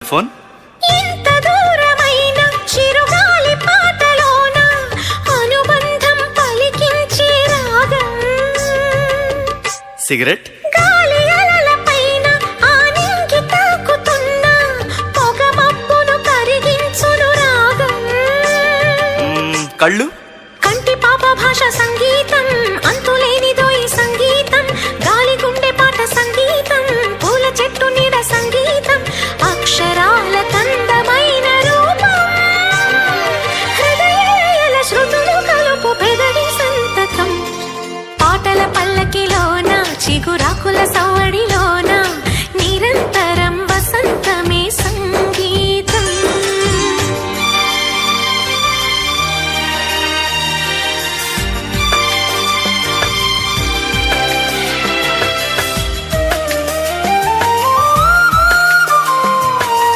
Phone ఎంత దూరమైన చిరుగాలి పాటలోన అనుబంధం పలికించే రాగం. సిగరెట్ గాలి అలలపైన ఆనింగి తాకుతున్న పొగ మబ్బును కరిగించును రాగం. కళ్ళు కంటి పాప భాష సంగీతం, అంతులేనిదో ఈ సంగీతం. గాలి గుండె పాట సంగీతం, పూల చెట్టు నీడ సంగీతం. అక్షరాల కందమైన రూపం, హృదయాల శృతులు కలుపు పెదవి సంతకం. పాటల పల్లకిలోన చిగురాకుల